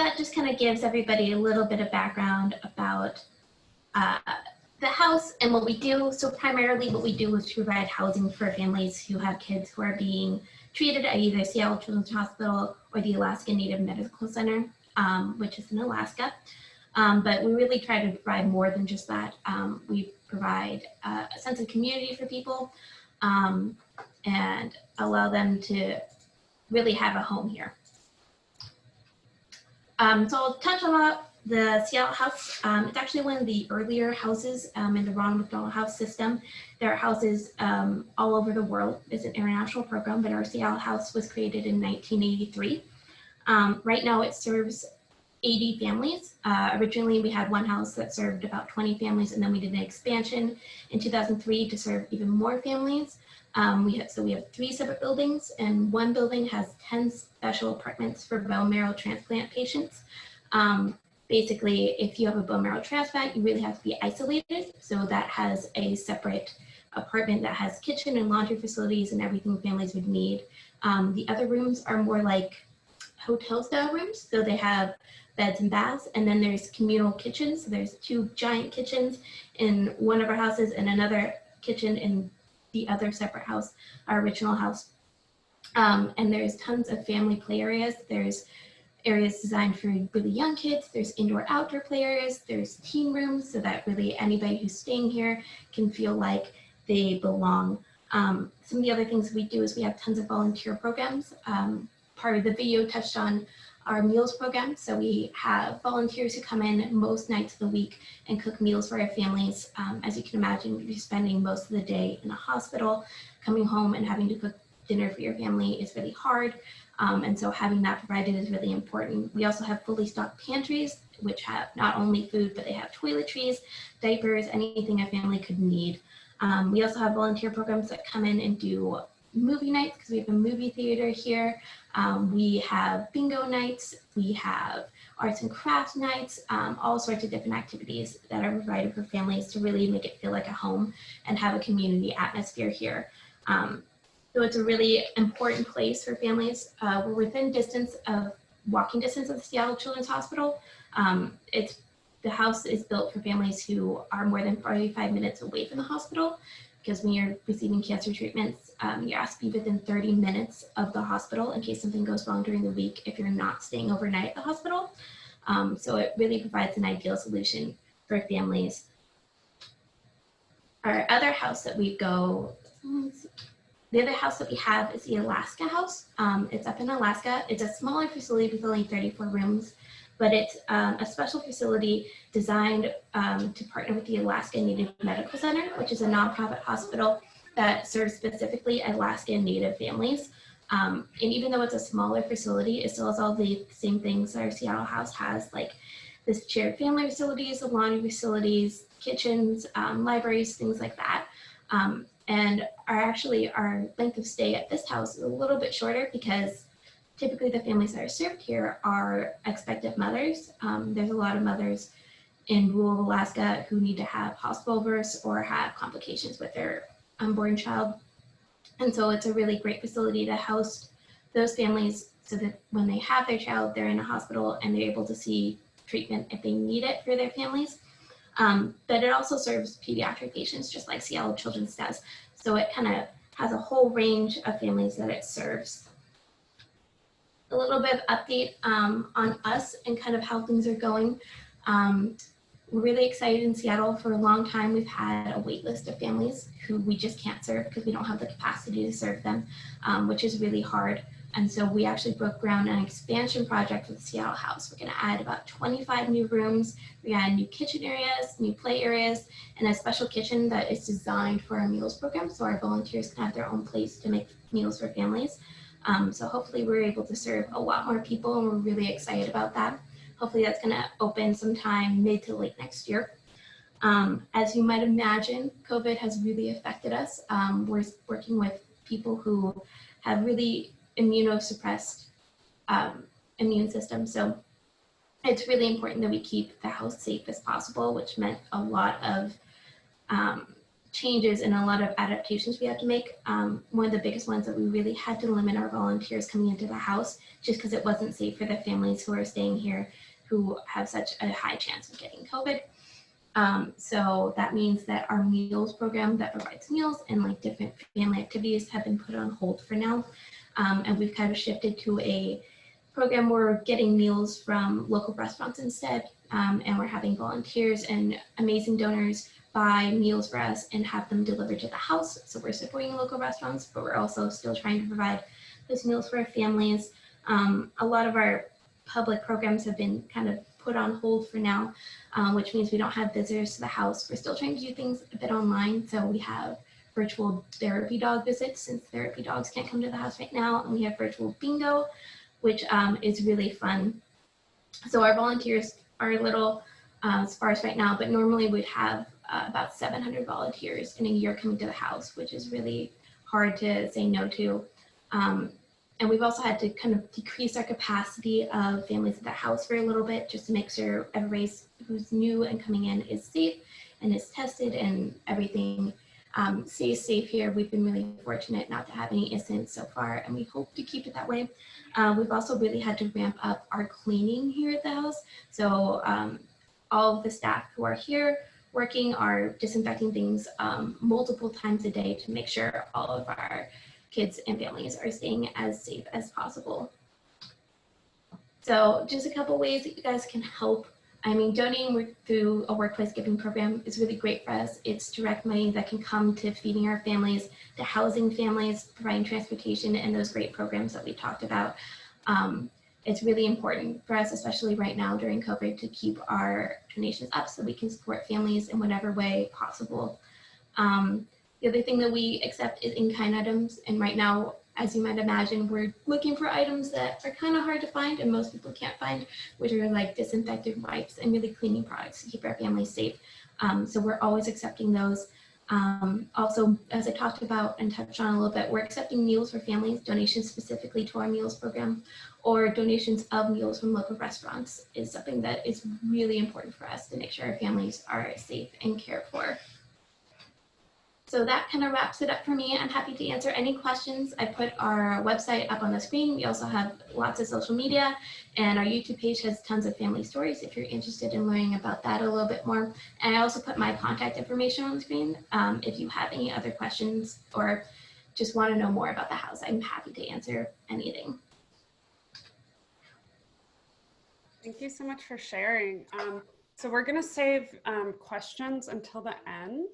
that just kind of gives everybody a little bit of background about the house and what we do. So primarily what we do is provide housing for families who have kids who are being treated at either Seattle Children's Hospital or the Alaska Native Medical Center, which is in Alaska. But we really try to provide more than just that. We provide a sense of community for people and allow them to really have a home here. So I'll touch on that. The Seattle House, it's actually one of the earlier houses in the Ronald McDonald House system. There are houses all over the world. It's an international program, but our Seattle House was created in 1983. Right now it serves 80 families. Originally we had one house that served about 20 families, and then we did an expansion in 2003 to serve even more families. We have 3 separate buildings, and one building has 10 special apartments for bone marrow transplant patients. Basically, if you have a bone marrow transplant, you really have to be isolated. So that has a separate apartment that has kitchen and laundry facilities and everything families would need. The other rooms are more like hotel style rooms. So they have beds and baths, and then there's communal kitchens. So there's 2 giant kitchens in one of our houses and another kitchen in the other separate house, our original house. And there's tons of family play areas. There's areas designed for really young kids. There's indoor outdoor play areas. There's teen rooms so that really anybody who's staying here can feel like they belong. Some of the other things we do is we have tons of volunteer programs. Part of the video touched on our meals program. So we have volunteers who come in most nights of the week and cook meals for our families. As you can imagine, you're spending most of the day in a hospital. Coming home and having to cook dinner for your family is really hard. And so having that provided is really important. We also have fully stocked pantries, which have not only food, but they have toiletries, diapers, anything a family could need. We also have volunteer programs that come in and do movie nights, because we have a movie theater here. We have bingo nights, we have arts and crafts nights, all sorts of different activities that are provided for families to really make it feel like a home and have a community atmosphere here. So it's a really important place for families. We're within walking distance of the Seattle Children's Hospital. The house is built for families who are more than 45 minutes away from the hospital, because when you're receiving cancer treatments, you're asked to be within 30 minutes of the hospital in case something goes wrong during the week if you're not staying overnight at the hospital. So it really provides an ideal solution for families. Our other house that we go, the other house that we have is the Alaska House. It's up in Alaska. It's a smaller facility with only 34 rooms, but it's a special facility designed to partner with the Alaska Native Medical Center, which is a nonprofit hospital that serves specifically Alaska Native families. And even though it's a smaller facility, it still has all the same things our Seattle House has, like this shared family facilities, the laundry facilities, kitchens, libraries, things like that. And our length of stay at this house is a little bit shorter because typically the families that are served here are expectant mothers. There's a lot of mothers in rural Alaska who need to have hospital births or have complications with their unborn child. And so it's a really great facility to house those families so that when they have their child, they're in a hospital and they're able to see treatment if they need it for their families. But it also serves pediatric patients just like Seattle Children's does. So it kind of has a whole range of families that it serves. A little bit of update on us and kind of how things are going. We're really excited in Seattle. For a long time, we've had a wait list of families who we just can't serve because we don't have the capacity to serve them, which is really hard. And so we actually broke ground on an expansion project for the Seattle House. We're going to add about 25 new rooms. We're going to add new kitchen areas, new play areas, and a special kitchen that is designed for our meals program. So our volunteers can have their own place to make meals for families. So hopefully we're able to serve a lot more people, and we're really excited about that. Hopefully that's going to open sometime mid to late next year. As you might imagine, COVID has really affected us. We're working with people who have really immunosuppressed immune system. So it's really important that we keep the house safe as possible, which meant a lot of changes and a lot of adaptations we have to make. One of the biggest ones that we really had to limit our volunteers coming into the house just because it wasn't safe for the families who are staying here who have such a high chance of getting COVID. So that means that our meals program that provides meals and like different family activities have been put on hold for now. And we've kind of shifted to a program where we're getting meals from local restaurants instead. And we're having volunteers and amazing donors buy meals for us and have them delivered to the house. So we're supporting local restaurants, but we're also still trying to provide those meals for our families. A lot of our public programs have been kind of put on hold for now, which means we don't have visitors to the house. We're still trying to do things a bit online. So we have virtual therapy dog visits since therapy dogs can't come to the house right now. And we have virtual bingo, which is really fun. So our volunteers are a little sparse right now, but normally we'd have about 700 volunteers in a year coming to the house, which is really hard to say no to. And we've also had to kind of decrease our capacity of families at the house for a little bit, just to make sure everybody who's new and coming in is safe and is tested and everything stays safe here. We've been really fortunate not to have any incidents so far, and we hope to keep it that way. We've also really had to ramp up our cleaning here at the house. So all of the staff who are here working are disinfecting things multiple times a day to make sure all of our kids and families are staying as safe as possible. So just a couple ways that you guys can help. I mean, donating through a workplace giving program is really great for us. It's direct money that can come to feeding our families, to housing families, providing transportation, and those great programs that we talked about. It's really important for us, especially right now during COVID, to keep our donations up so we can support families in whatever way possible. The other thing that we accept is in-kind items. And right now, as you might imagine, we're looking for items that are kind of hard to find and most people can't find, which are like disinfectant wipes and really cleaning products to keep our families safe. So we're always accepting those. Also, as I talked about and touched on a little bit, we're accepting meals for families, donations specifically to our meals program, or donations of meals from local restaurants is something that is really important for us to make sure our families are safe and cared for. So that kind of wraps it up for me. I'm happy to answer any questions. I put our website up on the screen. We also have lots of social media, and our YouTube page has tons of family stories if you're interested in learning about that a little bit more. And I also put my contact information on the screen. If you have any other questions or just want to know more about the house, I'm happy to answer anything. Thank you so much for sharing. So we're going to save questions until the end.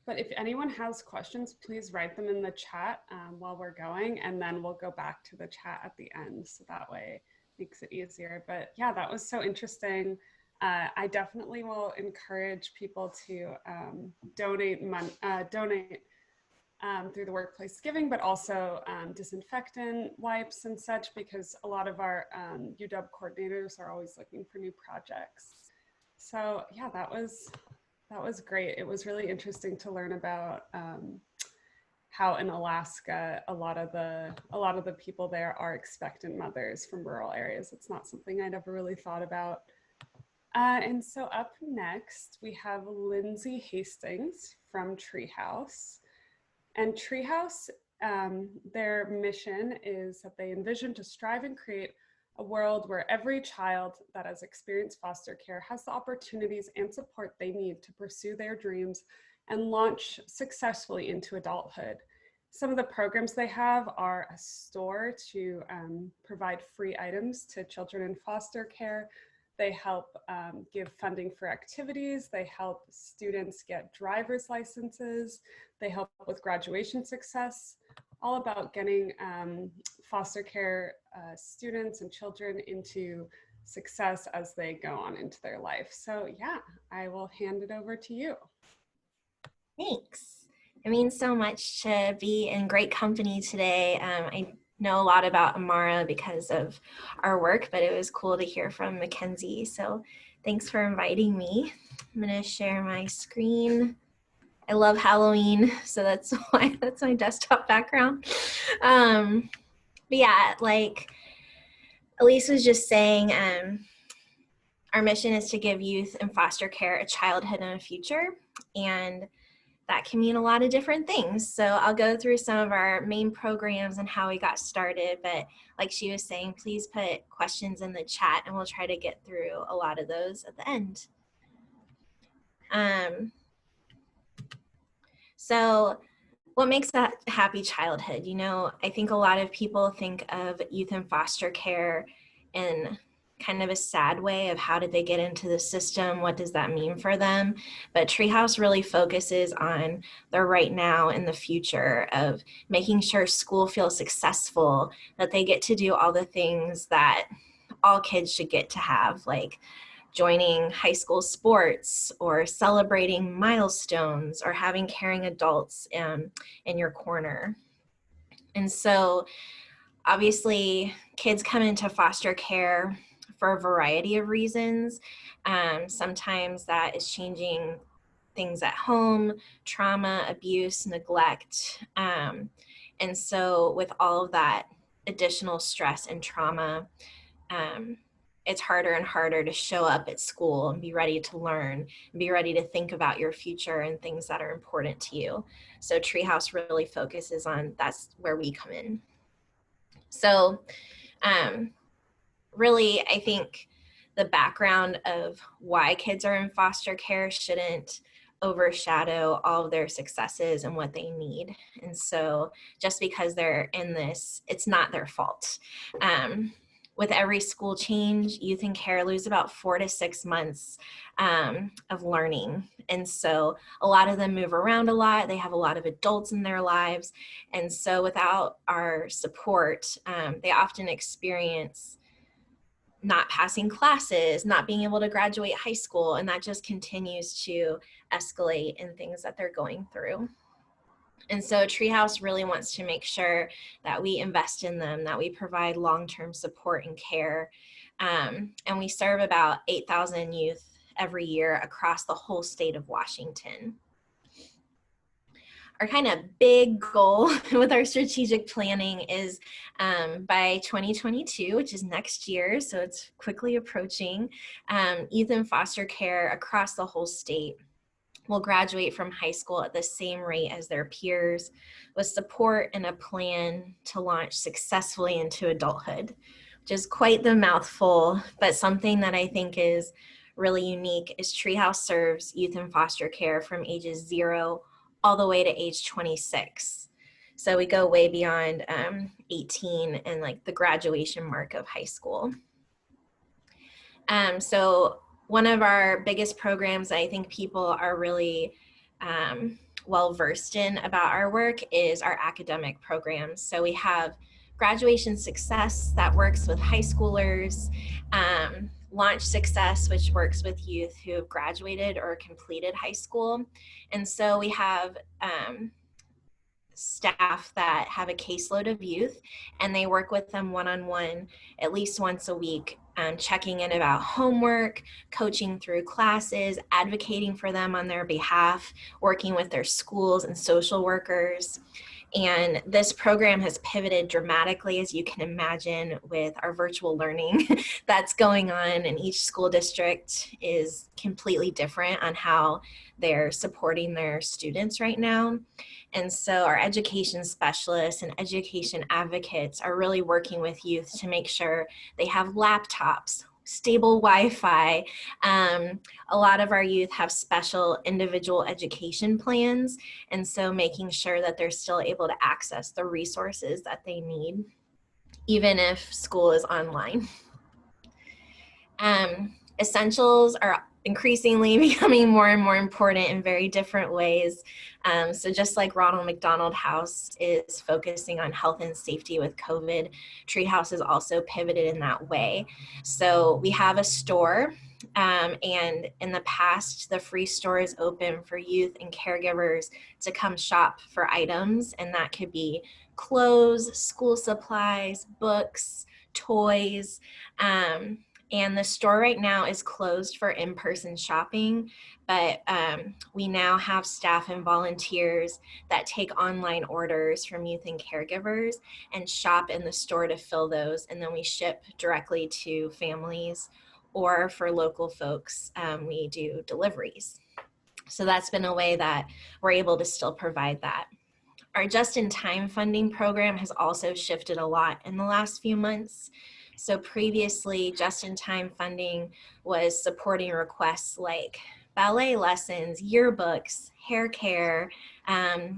But if anyone has questions, please write them in the chat while we're going, and then we'll go back to the chat at the end. So that way it makes it easier. But yeah, that was so interesting. I definitely will encourage people to donate through the workplace giving, but also disinfectant wipes and such, because a lot of our UW coordinators are always looking for new projects. So yeah, that was great. It was really interesting to learn about how in Alaska, a lot of the people there are expectant mothers from rural areas. It's not something I'd ever really thought about. And so up next, we have Lindsay Hastings from Treehouse. And Treehouse, their mission is that they envision to strive and create a world where every child that has experienced foster care has the opportunities and support they need to pursue their dreams and launch successfully into adulthood. Some of the programs they have are a store to provide free items to children in foster care. They help give funding for activities. They help students get driver's licenses. They help with graduation success, all about getting foster care students and children into success as they go on into their life. So yeah, I will hand it over to you. Thanks. It means so much to be in great company today. I know a lot about Amara because of our work, but it was cool to hear from Mackenzie. So thanks for inviting me. I'm gonna share my screen. I love Halloween, so that's why that's my desktop background. But yeah, like Elise was just saying, our mission is to give youth in foster care a childhood and a future. And that can mean a lot of different things. So I'll go through some of our main programs and how we got started, but like she was saying, please put questions in the chat and we'll try to get through a lot of those at the end. So what makes a happy childhood? You know, I think a lot of people think of youth in foster care in kind of a sad way of how did they get into the system? What does that mean for them? But Treehouse really focuses on their right now and the future of making sure school feels successful, that they get to do all the things that all kids should get to have, like joining high school sports or celebrating milestones or having caring adults in your corner. And so obviously kids come into foster care for a variety of reasons. Sometimes that is changing things at home, trauma, abuse, neglect. And so with all of that additional stress and trauma, it's harder and harder to show up at school and be ready to learn and be ready to think about your future and things that are important to you. So Treehouse really focuses on, that's where we come in. So really, I think the background of why kids are in foster care shouldn't overshadow all of their successes and what they need. And so just because they're in this, it's not their fault. With every school change, youth in care lose about 4 to 6 months of learning. And so a lot of them move around a lot. They have a lot of adults in their lives. And so without our support, they often experience not passing classes, not being able to graduate high school, and that just continues to escalate in things that they're going through. And so Treehouse really wants to make sure that we invest in them, that we provide long-term support and care. And we serve about 8,000 youth every year across the whole state of Washington. Our kind of big goal with our strategic planning is by 2022, which is next year, so it's quickly approaching, youth in foster care across the whole state will graduate from high school at the same rate as their peers, with support and a plan to launch successfully into adulthood, which is quite the mouthful, but something that I think is really unique is Treehouse serves youth in foster care from ages 0 all the way to age 26. So we go way beyond 18 and like the graduation mark of high school. So one of our biggest programs that I think people are really well versed in about our work is our academic programs. So we have graduation success that works with high schoolers, launch success, which works with youth who have graduated or completed high school. And so we have staff that have a caseload of youth, and they work with them one-on-one at least once a week, checking in about homework, coaching through classes, advocating for them on their behalf, working with their schools and social workers. And this program has pivoted dramatically, as you can imagine, with our virtual learning that's going on, and each school district is completely different on how they're supporting their students right now. And so our education specialists and education advocates are really working with youth to make sure they have laptops, stable Wi-Fi. A lot of our youth have special individual education plans, and so making sure that they're still able to access the resources that they need, even if school is online. Essentials are increasingly becoming more and more important in very different ways. So just like Ronald McDonald House is focusing on health and safety with COVID, Treehouse is also pivoted in that way. So we have a store, and in the past, the free store is open for youth and caregivers to come shop for items, and that could be clothes, school supplies, books, toys. And the store right now is closed for in-person shopping, but we now have staff and volunteers that take online orders from youth and caregivers and shop in the store to fill those, and then we ship directly to families, or for local folks, we do deliveries. So that's been a way that we're able to still provide that. Our just-in-time funding program has also shifted a lot in the last few months. So previously, just-in-time funding was supporting requests like ballet lessons, yearbooks, hair care,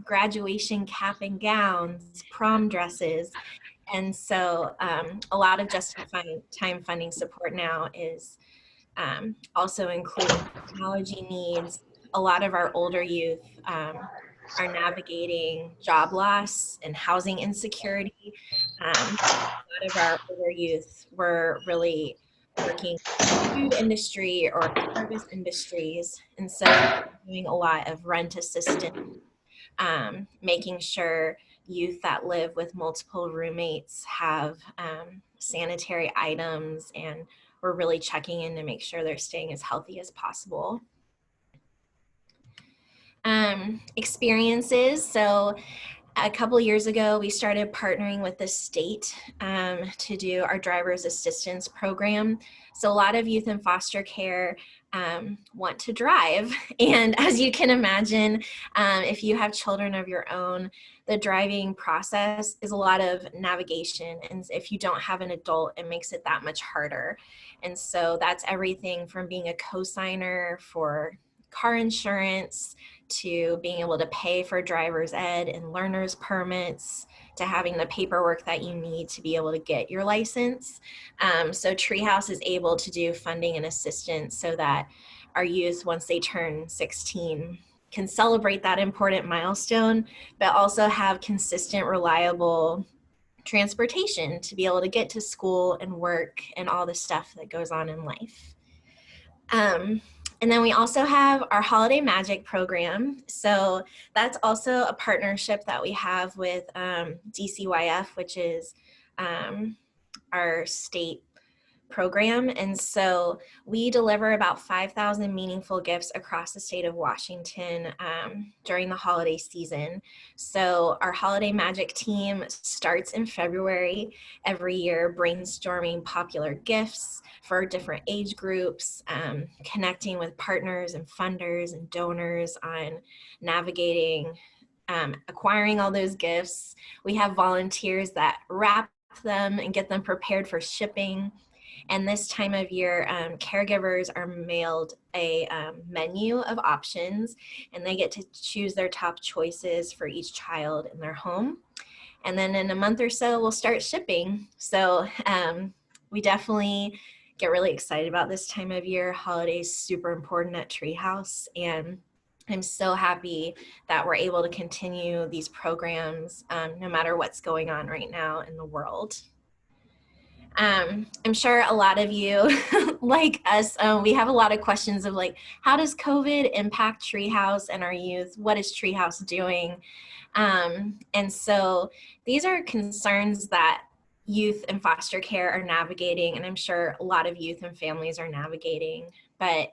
graduation cap and gowns, prom dresses. And so a lot of just-in-time funding support now is also including technology needs. A lot of our older youth are navigating job loss and housing insecurity. A lot of our older youth were really working in the food industry or service industries. And so doing a lot of rent assistance, making sure youth that live with multiple roommates have sanitary items, and we're really checking in to make sure they're staying as healthy as possible. Experiences. So a couple years ago, we started partnering with the state to do our driver's assistance program. So a lot of youth in foster care want to drive. And as you can imagine, if you have children of your own, the driving process is a lot of navigation. And if you don't have an adult, it makes it that much harder. And so that's everything from being a co-signer for car insurance, to being able to pay for driver's ed and learner's permits, to having the paperwork that you need to be able to get your license. So Treehouse is able to do funding and assistance so that our youth, once they turn 16, can celebrate that important milestone, but also have consistent, reliable transportation to be able to get to school and work and all the stuff that goes on in life. And then we also have our Holiday Magic program. So that's also a partnership that we have with DCYF, which is our state program. And so we deliver about 5,000 meaningful gifts across the state of Washington during the holiday season. So our Holiday Magic team starts in February every year, brainstorming popular gifts for different age groups, connecting with partners and funders and donors on navigating acquiring all those gifts. We have volunteers that wrap them and get them prepared for shipping. And this time of year, caregivers are mailed a menu of options, and they get to choose their top choices for each child in their home. And then in a month or so, we'll start shipping. So we definitely get really excited about this time of year. Holidays super important at Treehouse, and I'm so happy that we're able to continue these programs no matter what's going on right now in the world. I'm sure a lot of you, like us, we have a lot of questions of like, how does COVID impact Treehouse and our youth? What is Treehouse doing? And so these are concerns that youth in foster care are navigating, and I'm sure a lot of youth and families are navigating. But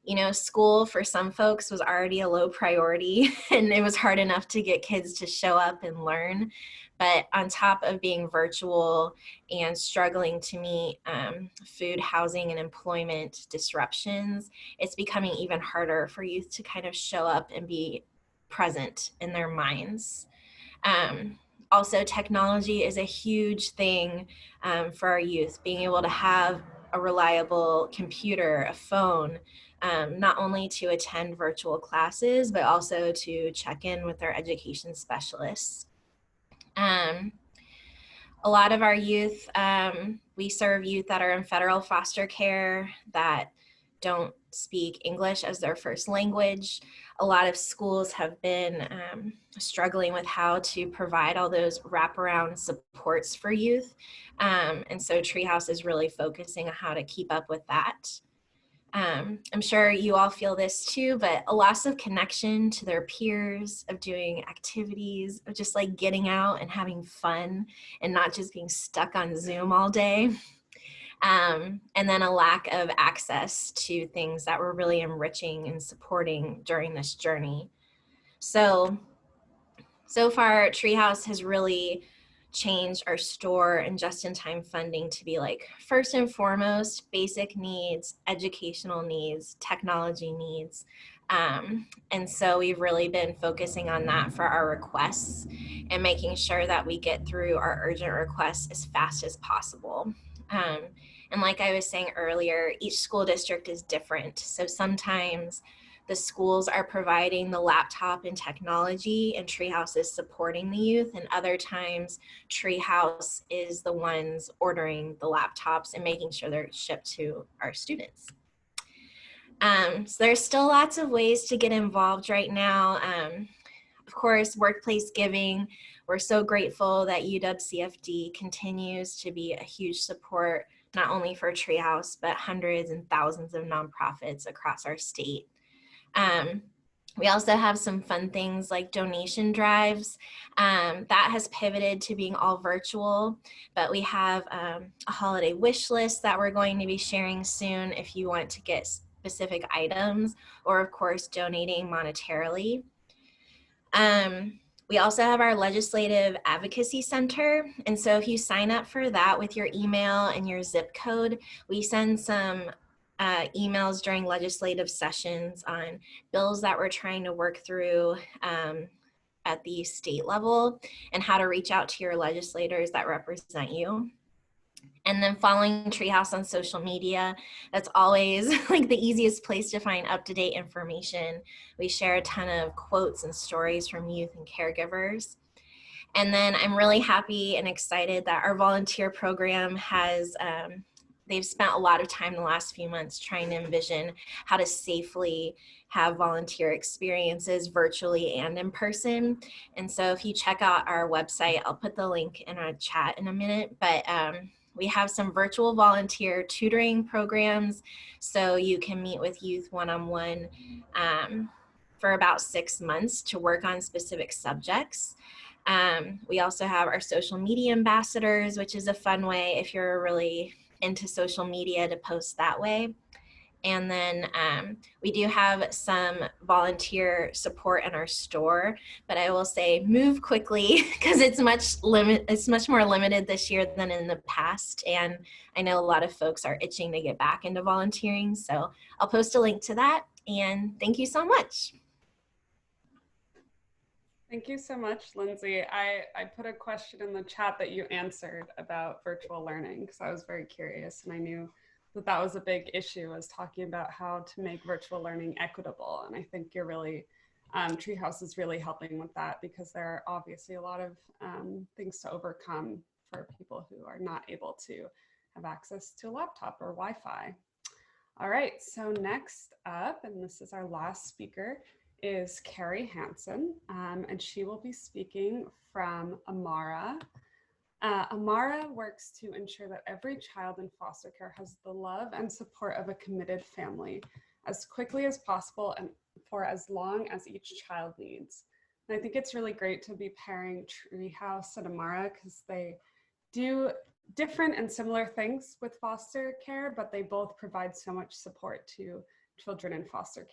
you know, school for some folks was already a low priority, and it was hard enough to get kids to show up and learn. But on top of being virtual and struggling to meet food, housing, and employment disruptions, it's becoming even harder for youth to kind of show up and be present in their minds. Also, technology is a huge thing for our youth, being able to have a reliable computer, a phone, not only to attend virtual classes, but also to check in with their education specialists. A lot of our youth, we serve youth that are in federal foster care that don't speak English as their first language. A lot of schools have been struggling with how to provide all those wraparound supports for youth. And so Treehouse is really focusing on how to keep up with that. I'm sure you all feel this too, but a loss of connection to their peers, of doing activities, of just like getting out and having fun and not just being stuck on Zoom all day. And then a lack of access to things that were really enriching and supporting during this journey. So far, Treehouse has really change our store and just-in-time funding to be like first and foremost basic needs, educational needs, technology needs. And so we've really been focusing on that for our requests and making sure that we get through our urgent requests as fast as possible. And like I was saying earlier, each school district is different. So sometimes the schools are providing the laptop and technology and Treehouse is supporting the youth, and other times Treehouse is the ones ordering the laptops and making sure they're shipped to our students. So there's still lots of ways to get involved right now. Of course, workplace giving. We're so grateful that UWCFD continues to be a huge support, not only for Treehouse, but hundreds and thousands of nonprofits across our state. We also have some fun things like donation drives. That has pivoted to being all virtual, but we have a holiday wish list that we're going to be sharing soon if you want to get specific items, or of course donating monetarily. We also have our Legislative Advocacy Center. And so if you sign up for that with your email and your zip code, we send some emails during legislative sessions on bills that we're trying to work through at the state level and how to reach out to your legislators that represent you. And then following Treehouse on social media, that's always like the easiest place to find up-to-date information. We share a ton of quotes and stories from youth and caregivers. And then I'm really happy and excited that our volunteer program has, they've spent a lot of time the last few months trying to envision how to safely have volunteer experiences virtually and in person. And so if you check out our website, I'll put the link in our chat in a minute, but we have some virtual volunteer tutoring programs, so you can meet with youth one-on-one for about 6 months to work on specific subjects. We also have our social media ambassadors, which is a fun way if you're really into social media to post that way. And then we do have some volunteer support in our store, but I will say move quickly because it's much more limited this year than in the past. And I know a lot of folks are itching to get back into volunteering. So I'll post a link to that. And thank you so much. Thank you so much, Lindsay. I put a question in the chat that you answered about virtual learning because I was very curious and I knew that that was a big issue, was talking about how to make virtual learning equitable. And I think you're really, Treehouse is really helping with that because there are obviously a lot of things to overcome for people who are not able to have access to a laptop or Wi-Fi. All right, so next up, and this is our last speaker, is Carrie Hansen, and she will be speaking from Amara. Amara works to ensure that every child in foster care has the love and support of a committed family as quickly as possible and for as long as each child needs. And I think it's really great to be pairing Treehouse and Amara because they do different and similar things with foster care, but they both provide so much support to children in foster